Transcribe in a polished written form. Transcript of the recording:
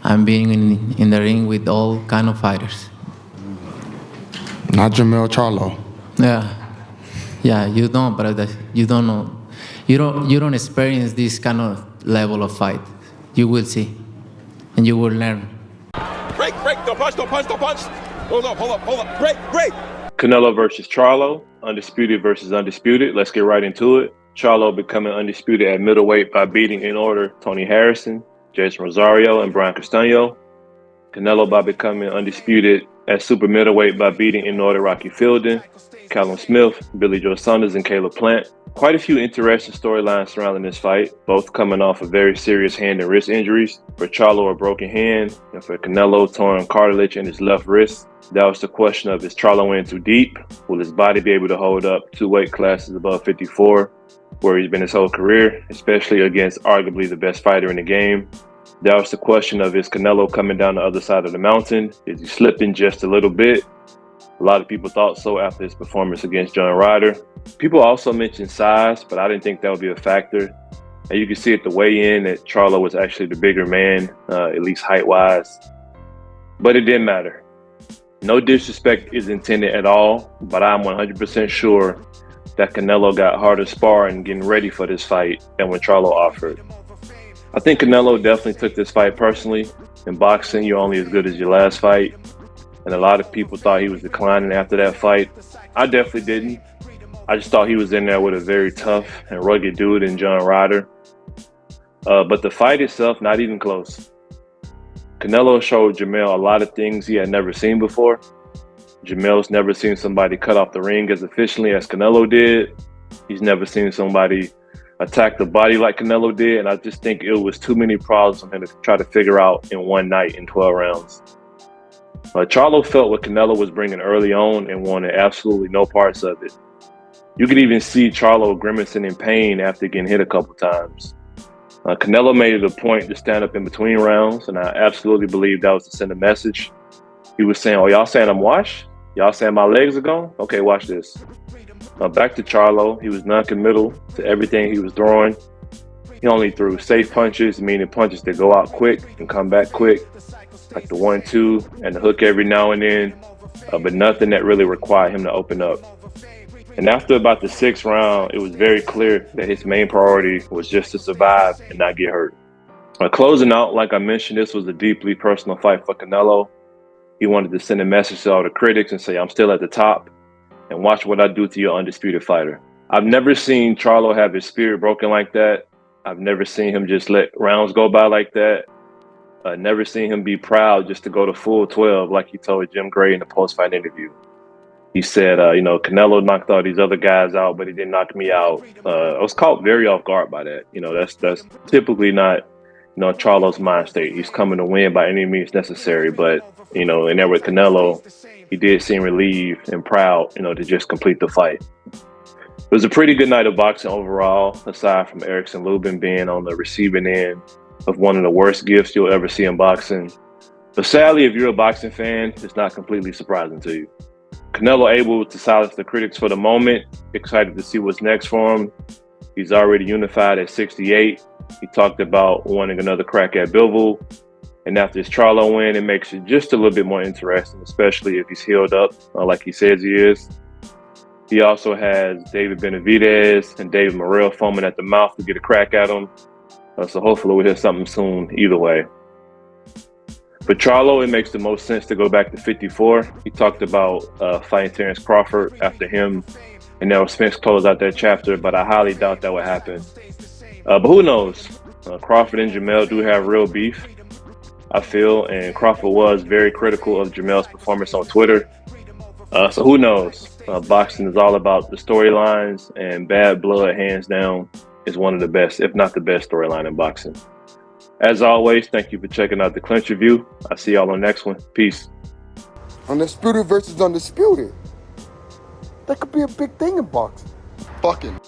I'm being in the ring with all kind of fighters. Not Charlo. Yeah, yeah, you don't, brother. You don't know. You don't experience this kind of level of fight. You will see, and you will learn. Break, don't punch, don't punch, don't punch. Hold up. Break. Canelo versus Charlo, undisputed versus undisputed. Let's get right into it. Charlo becoming undisputed at middleweight by beating in order Tony Harrison, Jason Rosario, and Brian Castaño. Canelo by becoming undisputed at super middleweight by beating in order Rocky Fielding, Callum Smith, Billy Joe Saunders, and Caleb Plant. Quite a few interesting storylines surrounding this fight, both coming off of very serious hand and wrist injuries. For Charlo, a broken hand, and for Canelo, torn cartilage in his left wrist. That was the question of, is Charlo in too deep? Will his body be able to hold up 2 weight classes above 54, where he's been his whole career, especially against arguably the best fighter in the game? That was the question of, is Canelo coming down the other side of the mountain? Is he slipping just a little bit? A lot of people thought so after his performance against John Ryder. People also mentioned size, but I didn't think that would be a factor. And you can see at the weigh-in that Charlo was actually the bigger man, at least height-wise. But it didn't matter. No disrespect is intended at all, but I'm 100% sure that Canelo got harder sparring getting ready for this fight than when Charlo offered. I think Canelo definitely took this fight personally. In boxing, you're only as good as your last fight. And a lot of people thought he was declining after that fight. I definitely didn't. I just thought he was in there with a very tough and rugged dude in John Ryder. But the fight itself, not even close. Canelo showed Jamel a lot of things he had never seen before. Jamel's never seen somebody cut off the ring as efficiently as Canelo did. He's never seen somebody attack the body like Canelo did. And I just think it was too many problems for him to try to figure out in one night in 12 rounds. Charlo felt what Canelo was bringing early on and wanted absolutely no parts of it. You could even see Charlo grimacing in pain after getting hit a couple times. Canelo made it a point to stand up in between rounds, and I absolutely believe that was to send a message. He was saying, "Oh, y'all saying I'm washed? Y'all saying my legs are gone? Okay, watch this." Back to Charlo, he was non-committal to everything he was throwing. He only threw safe punches, meaning punches that go out quick and come back quick, like the 1-2 and the hook every now and then, but nothing that really required him to open up. And after about the 6th round, it was very clear that his main priority was just to survive and not get hurt. Closing out, like I mentioned, this was a deeply personal fight for Canelo. He wanted to send a message to all the critics and say, I'm still at the top, and watch what I do to your undisputed fighter. I've never seen Charlo have his spirit broken like that. I've never seen him just let rounds go by like that. Never seen him be proud just to go to full 12 like he told Jim Gray in the post-fight interview. He said, Canelo knocked all these other guys out, but he didn't knock me out. I was caught very off guard by that. That's typically not, Charlo's mind state. He's coming to win by any means necessary. But, in there with Canelo, he did seem relieved and proud, to just complete the fight. It was a pretty good night of boxing overall, aside from Erickson Lubin being on the receiving end of one of the worst gifts you'll ever see in boxing. But sadly, if you're a boxing fan, it's not completely surprising to you. Canelo able to silence the critics for the moment, excited to see what's next for him. He's already unified at 68. He talked about wanting another crack at Bivol. And after his Charlo win, it makes it just a little bit more interesting, especially if he's healed up like he says he is. He also has David Benavidez and David Morrell foaming at the mouth to get a crack at him. So hopefully we'll hear something soon either way. For Charlo, it makes the most sense to go back to 54. He talked about fighting Terrence Crawford after him and Errol Spence closed out that chapter, but I highly doubt that would happen. But who knows? Crawford and Jamel do have real beef, I feel, and Crawford was very critical of Jamel's performance on Twitter. So who knows? Boxing is all about the storylines, and Bad Blood, hands down, is one of the best, if not the best storyline in boxing. As always, thank you for checking out the Clinch Review. I'll see y'all on the next one. Peace. Undisputed versus undisputed. That could be a big thing in boxing. Fucking.